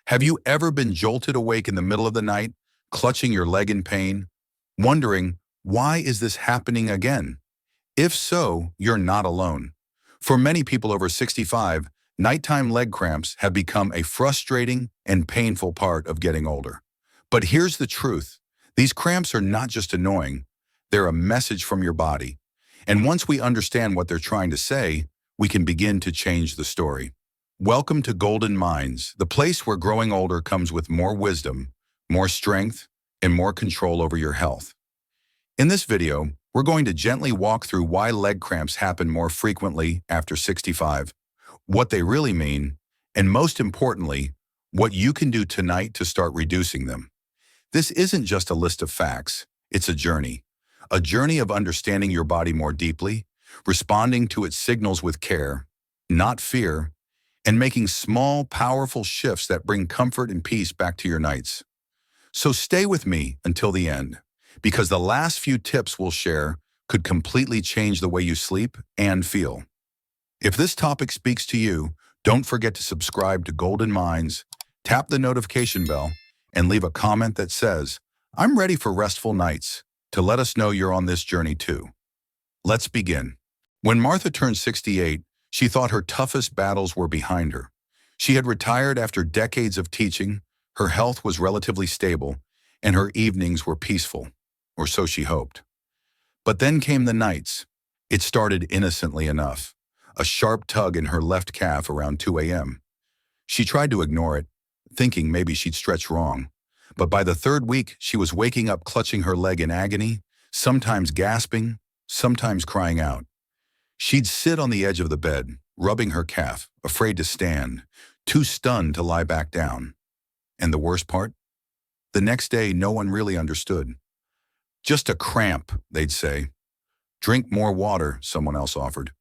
Have you ever been jolted awake in the middle of the night, clutching your leg in pain, wondering, why is this happening again? If so, you're not alone. For many people over 65, nighttime leg cramps have become a frustrating and painful part of getting older. But here's the truth. These cramps are not just annoying, they're a message from your body. And once we understand what they're trying to say, we can begin to change the story. Welcome to Golden Minds, the place where growing older comes with more wisdom, more strength, and more control over your health. In this video, we're going to gently walk through why leg cramps happen more frequently after 65, what they really mean, and most importantly, what you can do tonight to start reducing them. This isn't just a list of facts, it's a journey of understanding your body more deeply, responding to its signals with care, not fear, and making small, powerful shifts that bring comfort and peace back to your nights. So stay with me until the end, because the last few tips we'll share could completely change the way you sleep and feel. If this topic speaks to you, don't forget to subscribe to Golden Minds, tap the notification bell, and leave a comment that says, "I'm ready for restful nights," to let us know you're on this journey too. Let's begin. When Martha turned 68, she thought her toughest battles were behind her. She had retired after decades of teaching, her health was relatively stable, and her evenings were peaceful, or so she hoped. But then came the nights. It started innocently enough, a sharp tug in her left calf around 2 a.m. She tried to ignore it, thinking maybe she'd stretched wrong. But by the third week, she was waking up clutching her leg in agony, sometimes gasping, sometimes crying out. She'd sit on the edge of the bed, rubbing her calf, afraid to stand, too stunned to lie back down. And the worst part? The next day, no one really understood. "Just a cramp," they'd say. "Drink more water," someone else offered.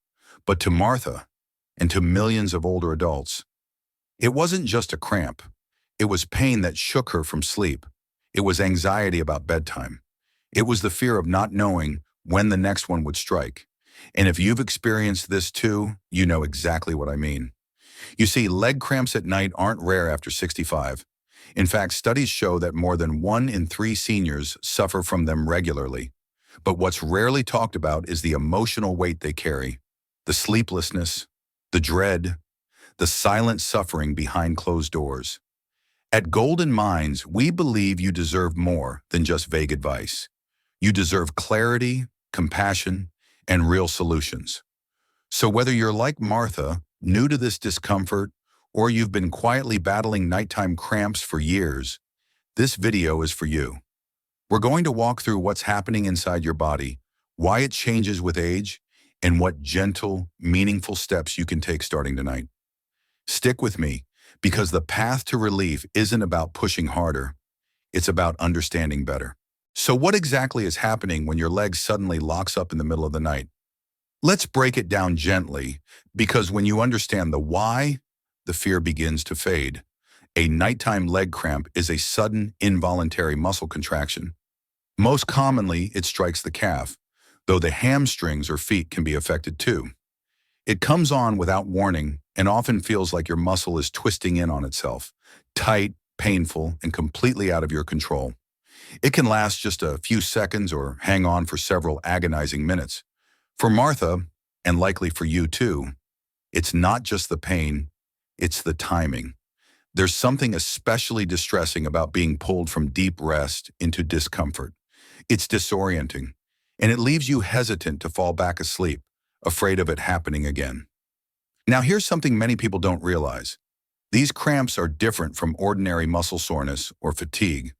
But to Martha, and to millions of older adults, it wasn't just a cramp. It was pain that shook her from sleep. It was anxiety about bedtime. It was the fear of not knowing when the next one would strike. And if you've experienced this too, you know exactly what I mean. You see, leg cramps at night aren't rare after 65. In fact, studies show that more than 1 in 3 seniors suffer from them regularly. But what's rarely talked about is the emotional weight they carry, the sleeplessness, the dread, the silent suffering behind closed doors. At Golden Minds, we believe you deserve more than just vague advice. You deserve clarity, compassion, and real solutions. So whether you're like Martha, new to this discomfort, or you've been quietly battling nighttime cramps for years, this video is for you. We're going to walk through what's happening inside your body, why it changes with age, and what gentle, meaningful steps you can take starting tonight. Stick with me, because the path to relief isn't about pushing harder, it's about understanding better. So what exactly is happening when your leg suddenly locks up in the middle of the night? Let's break it down gently, because when you understand the why, the fear begins to fade. A nighttime leg cramp is a sudden, involuntary muscle contraction. Most commonly, it strikes the calf, though the hamstrings or feet can be affected too. It comes on without warning and often feels like your muscle is twisting in on itself, tight, painful, and completely out of your control. It can last just a few seconds or hang on for several agonizing minutes. For Martha, and likely for you too, it's not just the pain, it's the timing. There's something especially distressing about being pulled from deep rest into discomfort. It's disorienting, and it leaves you hesitant to fall back asleep, afraid of it happening again. Now here's something many people don't realize. These cramps are different from ordinary muscle soreness or fatigue.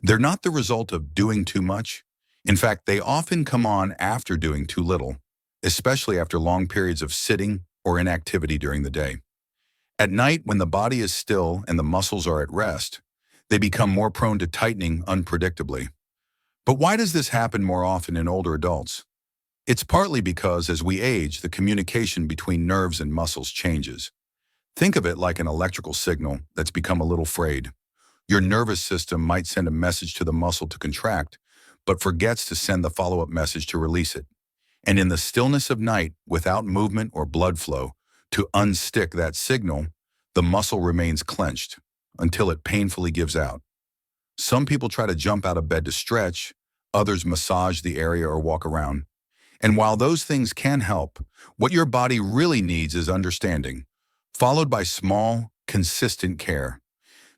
They're not the result of doing too much. In fact, they often come on after doing too little, especially after long periods of sitting or inactivity during the day. At night, when the body is still and the muscles are at rest, they become more prone to tightening unpredictably. But why does this happen more often in older adults? It's partly because as we age, the communication between nerves and muscles changes. Think of it like an electrical signal that's become a little frayed. Your nervous system might send a message to the muscle to contract, but forgets to send the follow-up message to release it. And in the stillness of night, without movement or blood flow, to unstick that signal, the muscle remains clenched, until it painfully gives out. Some people try to jump out of bed to stretch, others massage the area or walk around. And while those things can help, what your body really needs is understanding, followed by small, consistent care.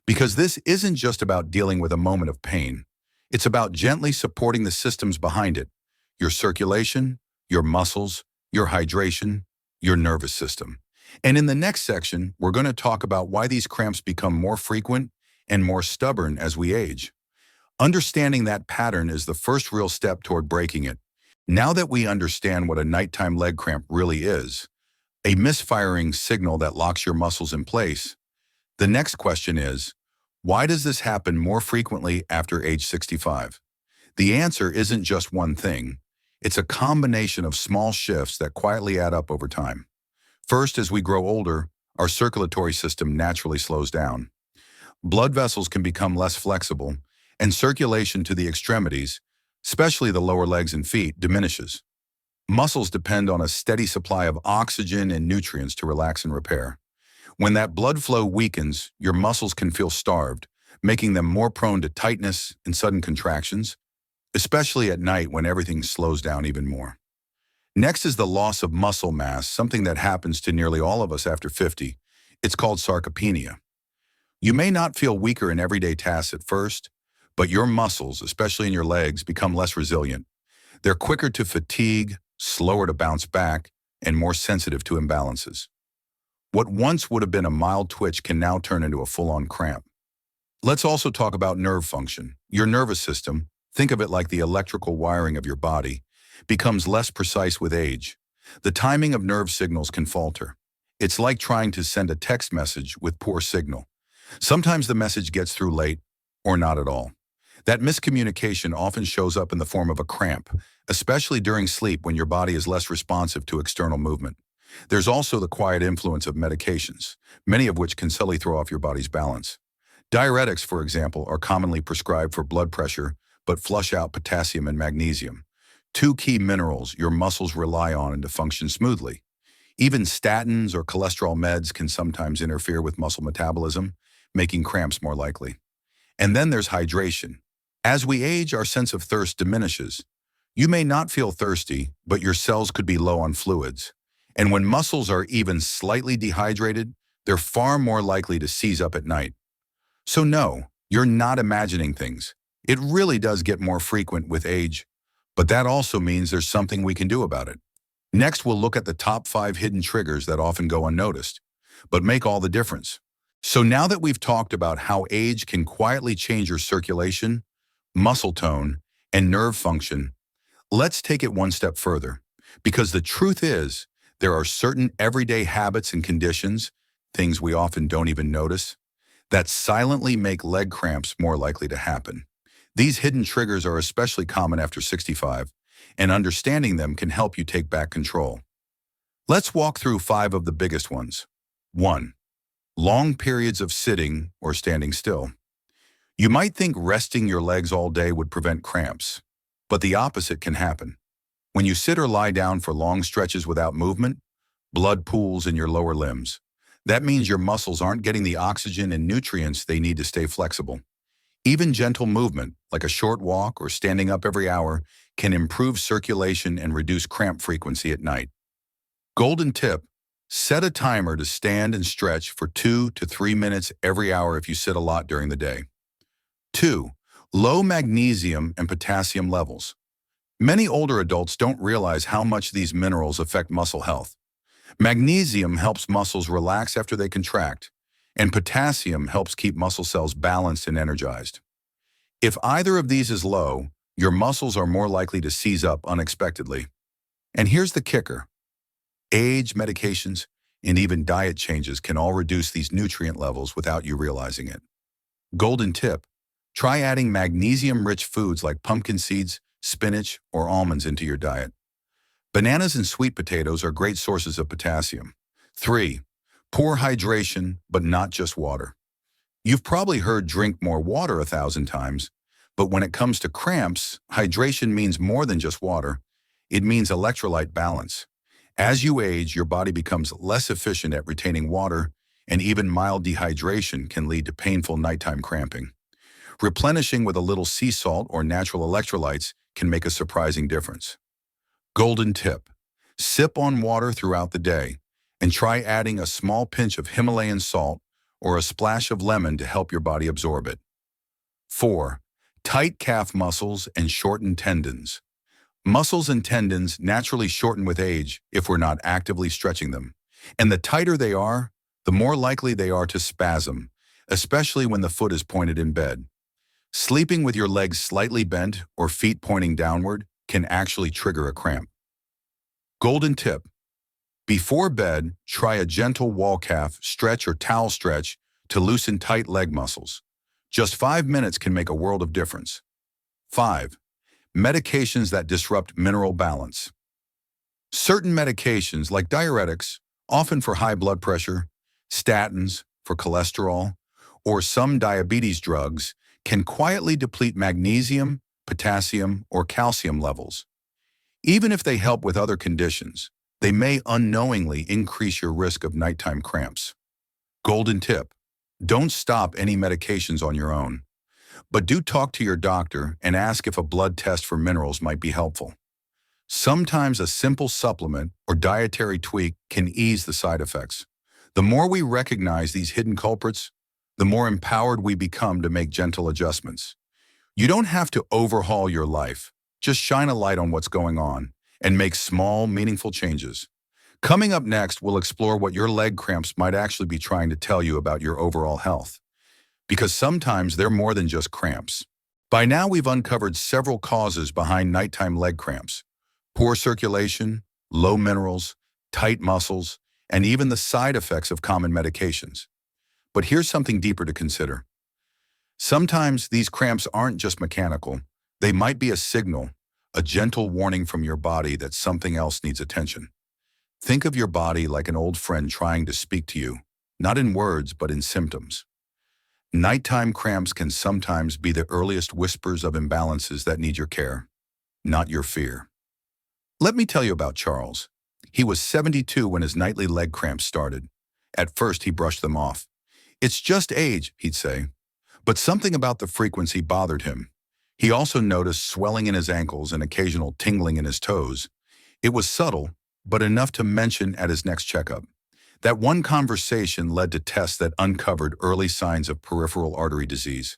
Because this isn't just about dealing with a moment of pain. It's about gently supporting the systems behind it, your circulation, your muscles, your hydration, your nervous system. And in the next section, we're going to talk about why these cramps become more frequent and more stubborn as we age. Understanding that pattern is the first real step toward breaking it. Now that we understand what a nighttime leg cramp really is, a misfiring signal that locks your muscles in place, the next question is, why does this happen more frequently after age 65? The answer isn't just one thing. It's a combination of small shifts that quietly add up over time. First, as we grow older, our circulatory system naturally slows down. Blood vessels can become less flexible, and circulation to the extremities, especially the lower legs and feet, diminishes. Muscles depend on a steady supply of oxygen and nutrients to relax and repair. When that blood flow weakens, your muscles can feel starved, making them more prone to tightness and sudden contractions, especially at night when everything slows down even more. Next is the loss of muscle mass, something that happens to nearly all of us after 50. It's called sarcopenia. You may not feel weaker in everyday tasks at first, but your muscles, especially in your legs, become less resilient. They're quicker to fatigue, slower to bounce back, and more sensitive to imbalances. What once would have been a mild twitch can now turn into a full-on cramp. Let's also talk about nerve function. Your nervous system, think of it like the electrical wiring of your body, becomes less precise with age. The timing of nerve signals can falter. It's like trying to send a text message with poor signal. Sometimes the message gets through late, or not at all. That miscommunication often shows up in the form of a cramp, especially during sleep when your body is less responsive to external movement. There's also the quiet influence of medications, many of which can subtly throw off your body's balance. Diuretics, for example, are commonly prescribed for blood pressure, but flush out potassium and magnesium, two key minerals your muscles rely on to function smoothly. Even statins or cholesterol meds can sometimes interfere with muscle metabolism, making cramps more likely. And then there's hydration. As we age, our sense of thirst diminishes. You may not feel thirsty, but your cells could be low on fluids. And when muscles are even slightly dehydrated, they're far more likely to seize up at night. So no, you're not imagining things. It really does get more frequent with age, but that also means there's something we can do about it. Next, we'll look at the top 5 hidden triggers that often go unnoticed, but make all the difference. So now that we've talked about how age can quietly change your circulation, muscle tone, and nerve function, let's take it one step further. Because the truth is, there are certain everyday habits and conditions, things we often don't even notice, that silently make leg cramps more likely to happen. These hidden triggers are especially common after 65, and understanding them can help you take back control. Let's walk through 5 of the biggest ones. 1. Long periods of sitting or standing still. You might think resting your legs all day would prevent cramps, but the opposite can happen. When you sit or lie down for long stretches without movement, blood pools in your lower limbs. That means your muscles aren't getting the oxygen and nutrients they need to stay flexible. Even gentle movement, like a short walk or standing up every hour, can improve circulation and reduce cramp frequency at night. Golden tip: set a timer to stand and stretch for 2 to 3 minutes every hour if you sit a lot during the day. 2. Low magnesium and potassium levels. Many older adults don't realize how much these minerals affect muscle health. Magnesium helps muscles relax after they contract, and potassium helps keep muscle cells balanced and energized. If either of these is low, your muscles are more likely to seize up unexpectedly. And here's the kicker: age, medications, and even diet changes can all reduce these nutrient levels without you realizing it. Golden tip: try adding magnesium-rich foods like pumpkin seeds, spinach, or almonds into your diet. Bananas and sweet potatoes are great sources of potassium. 3. Poor hydration, but not just water. You've probably heard drink more water 1,000 times, but when it comes to cramps, hydration means more than just water. It means electrolyte balance. As you age, your body becomes less efficient at retaining water, and even mild dehydration can lead to painful nighttime cramping. Replenishing with a little sea salt or natural electrolytes can make a surprising difference. Golden tip: sip on water throughout the day and try adding a small pinch of Himalayan salt or a splash of lemon to help your body absorb it. 4. Tight calf muscles and shortened tendons. Muscles and tendons naturally shorten with age if we're not actively stretching them. And the tighter they are, the more likely they are to spasm, especially when the foot is pointed in bed. Sleeping with your legs slightly bent or feet pointing downward can actually trigger a cramp. Golden tip: before bed, try a gentle wall calf stretch or towel stretch to loosen tight leg muscles. Just 5 minutes can make a world of difference. 5. Medications that disrupt mineral balance. Certain medications, like diuretics, often for high blood pressure, statins for cholesterol, or some diabetes drugs, can quietly deplete magnesium, potassium, or calcium levels. Even if they help with other conditions, they may unknowingly increase your risk of nighttime cramps. Golden tip: don't stop any medications on your own, but do talk to your doctor and ask if a blood test for minerals might be helpful. Sometimes a simple supplement or dietary tweak can ease the side effects. The more we recognize these hidden culprits, the more empowered we become to make gentle adjustments. You don't have to overhaul your life. Just shine a light on what's going on and make small, meaningful changes. Coming up next, we'll explore what your leg cramps might actually be trying to tell you about your overall health. Because sometimes they're more than just cramps. By now, we've uncovered several causes behind nighttime leg cramps: poor circulation, low minerals, tight muscles, and even the side effects of common medications. But here's something deeper to consider. Sometimes these cramps aren't just mechanical. They might be a signal, a gentle warning from your body that something else needs attention. Think of your body like an old friend trying to speak to you, not in words, but in symptoms. Nighttime cramps can sometimes be the earliest whispers of imbalances that need your care, not your fear. Let me tell you about Charles. He was 72 when his nightly leg cramps started. At first, he brushed them off. "It's just age," he'd say. But something about the frequency bothered him. He also noticed swelling in his ankles and occasional tingling in his toes. It was subtle, but enough to mention at his next checkup. That one conversation led to tests that uncovered early signs of peripheral artery disease,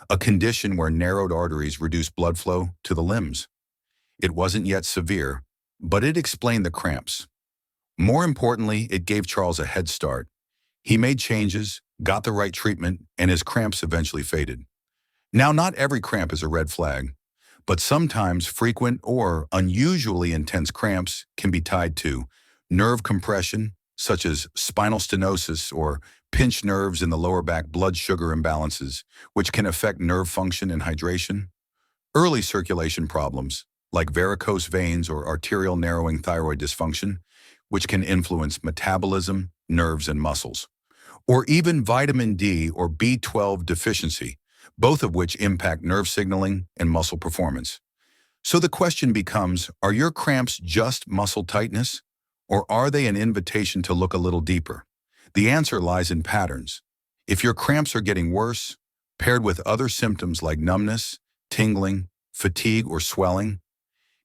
a condition where narrowed arteries reduce blood flow to the limbs. It wasn't yet severe, but it explained the cramps. More importantly, it gave Charles a head start. He made changes, got the right treatment, and his cramps eventually faded. Now, not every cramp is a red flag, but sometimes frequent or unusually intense cramps can be tied to nerve compression, such as spinal stenosis or pinched nerves in the lower back, blood sugar imbalances, which can affect nerve function and hydration, early circulation problems, like varicose veins or arterial narrowing thyroid dysfunction, which can influence metabolism, nerves, and muscles, or even vitamin D or B12 deficiency, both of which impact nerve signaling and muscle performance. So the question becomes, are your cramps just muscle tightness, or are they an invitation to look a little deeper? The answer lies in patterns. If your cramps are getting worse, paired with other symptoms like numbness, tingling, fatigue, or swelling,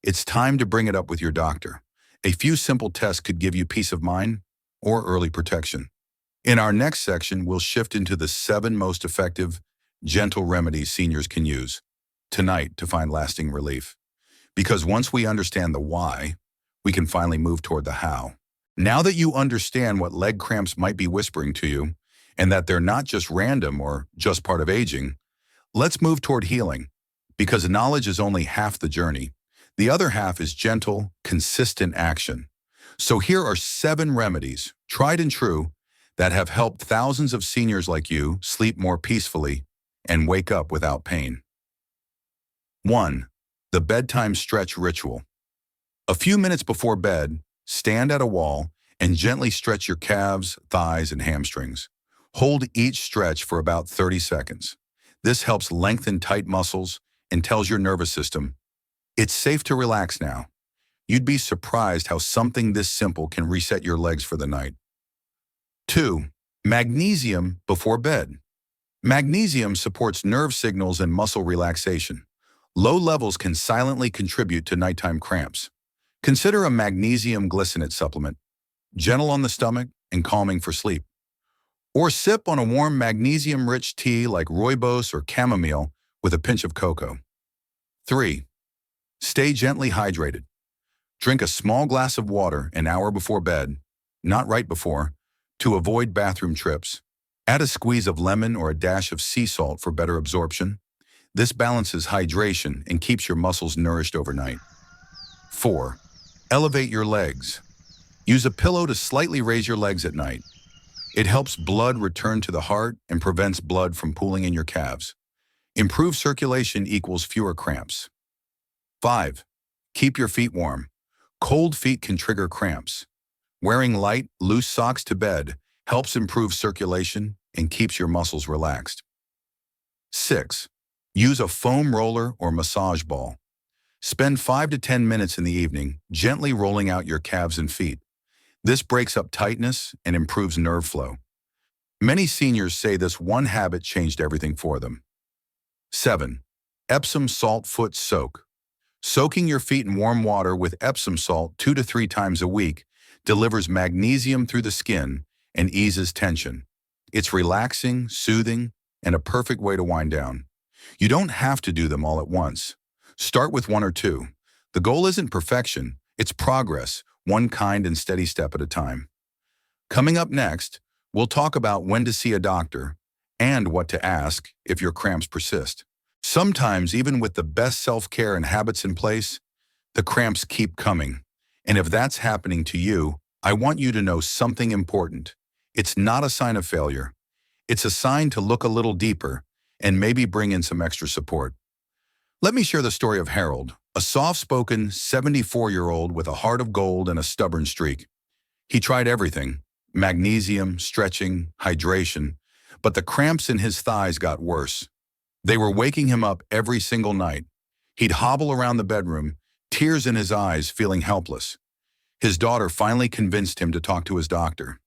it's time to bring it up with your doctor. A few simple tests could give you peace of mind or early protection. In our next section, we'll shift into the 7 most effective, gentle remedies seniors can use tonight to find lasting relief. Because once we understand the why, we can finally move toward the how. Now that you understand what leg cramps might be whispering to you, and that they're not just random or just part of aging, let's move toward healing. Because knowledge is only half the journey. The other half is gentle, consistent action. So here are 7 remedies, tried and true, that have helped thousands of seniors like you sleep more peacefully and wake up without pain. 1. The bedtime stretch ritual. A few minutes before bed, stand at a wall and gently stretch your calves, thighs, and hamstrings. Hold each stretch for about 30 seconds. This helps lengthen tight muscles and tells your nervous system, it's safe to relax now. You'd be surprised how something this simple can reset your legs for the night. 2. Magnesium before bed. Magnesium supports nerve signals and muscle relaxation. Low levels can silently contribute to nighttime cramps. Consider a magnesium glycinate supplement, gentle on the stomach and calming for sleep. Or sip on a warm magnesium-rich tea like rooibos or chamomile with a pinch of cocoa. 3. Stay gently hydrated. Drink a small glass of water an hour before bed, not right before, to avoid bathroom trips. Add a squeeze of lemon or a dash of sea salt for better absorption. This balances hydration and keeps your muscles nourished overnight. 4. Elevate your legs. Use a pillow to slightly raise your legs at night. It helps blood return to the heart and prevents blood from pooling in your calves. Improved circulation equals fewer cramps. 5. Keep your feet warm. Cold feet can trigger cramps. Wearing light, loose socks to bed helps improve circulation and keeps your muscles relaxed. 6. Use a foam roller or massage ball. Spend 5 to 10 minutes in the evening gently rolling out your calves and feet. This breaks up tightness and improves nerve flow. Many seniors say this one habit changed everything for them. 7. Epsom salt foot soak. Soaking your feet in warm water with Epsom salt 2 to 3 times a week delivers magnesium through the skin and eases tension. It's relaxing, soothing, and a perfect way to wind down. You don't have to do them all at once. Start with 1 or 2. The goal isn't perfection, it's progress, one kind and steady step at a time. Coming up next, we'll talk about when to see a doctor and what to ask if your cramps persist. Sometimes, even with the best self-care and habits in place, the cramps keep coming. And if that's happening to you, I want you to know something important. It's not a sign of failure. It's a sign to look a little deeper and maybe bring in some extra support. Let me share the story of Harold, a soft-spoken 74-year-old with a heart of gold and a stubborn streak. He tried everything: magnesium, stretching, hydration, but the cramps in his thighs got worse. They were waking him up every single night. He'd hobble around the bedroom, tears in his eyes, feeling helpless. His daughter finally convinced him to talk to his doctor.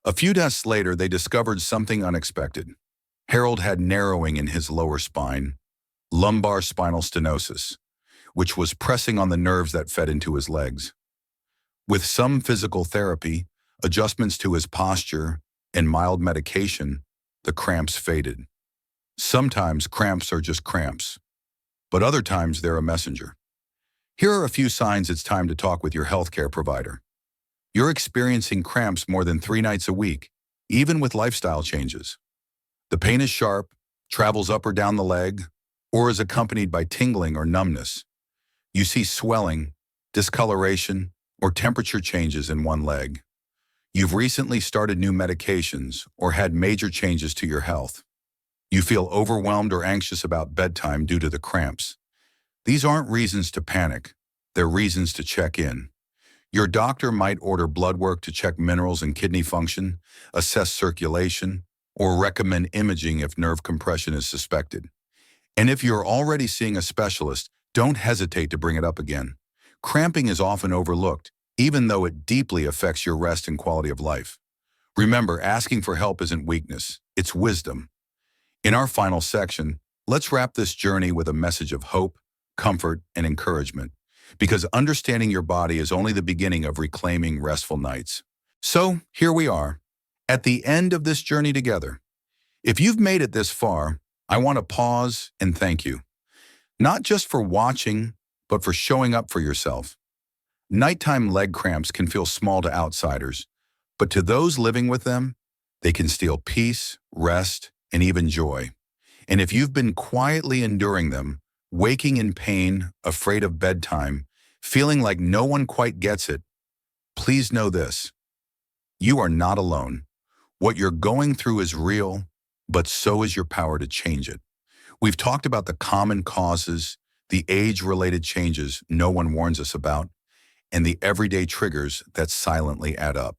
A few tests later, they discovered something unexpected. Harold had narrowing in his lower spine, lumbar spinal stenosis, which was pressing on the nerves that fed into his legs. With some physical therapy, adjustments to his posture, and mild medication, the cramps faded. Sometimes cramps are just cramps, but other times they're a messenger. Here are a few signs it's time to talk with your healthcare provider. You're experiencing cramps more than 3 nights a week, even with lifestyle changes. The pain is sharp, travels up or down the leg, or is accompanied by tingling or numbness. You see swelling, discoloration, or temperature changes in one leg. You've recently started new medications or had major changes to your health. You feel overwhelmed or anxious about bedtime due to the cramps. These aren't reasons to panic, they're reasons to check in. Your doctor might order blood work to check minerals and kidney function, assess circulation, or recommend imaging if nerve compression is suspected. And if you're already seeing a specialist, don't hesitate to bring it up again. Cramping is often overlooked, even though it deeply affects your rest and quality of life. Remember, asking for help isn't weakness, it's wisdom. In our final section, let's wrap this journey with a message of hope, comfort, and encouragement, because understanding your body is only the beginning of reclaiming restful nights. So, here we are, at the end of this journey together. If you've made it this far, I want to pause and thank you. Not just for watching, but for showing up for yourself. Nighttime leg cramps can feel small to outsiders, but to those living with them, they can steal peace, rest, and even joy. And if you've been quietly enduring them, waking in pain, afraid of bedtime, feeling like no one quite gets it, please know this: you are not alone. What you're going through is real, but so is your power to change it. We've talked about the common causes, the age-related changes no one warns us about, and the everyday triggers that silently add up.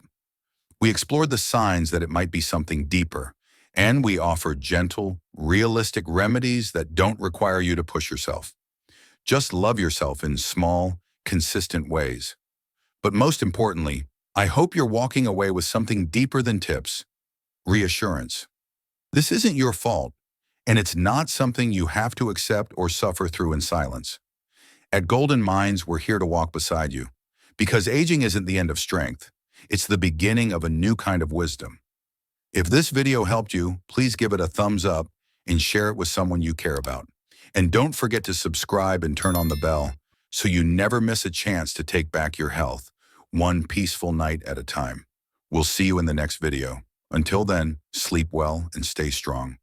We explored the signs that it might be something deeper, and we offered gentle, realistic remedies that don't require you to push yourself. Just love yourself in small, consistent ways. But most importantly, I hope you're walking away with something deeper than tips. reassurance. This isn't your fault, and it's not something you have to accept or suffer through in silence. At Golden Minds, we're here to walk beside you, because aging isn't the end of strength. It's the beginning of a new kind of wisdom. If this video helped you, please give it a thumbs up and share it with someone you care about. And don't forget to subscribe and turn on the bell so you never miss a chance to take back your health, one peaceful night at a time. We'll see you in the next video. Until then, sleep well and stay strong.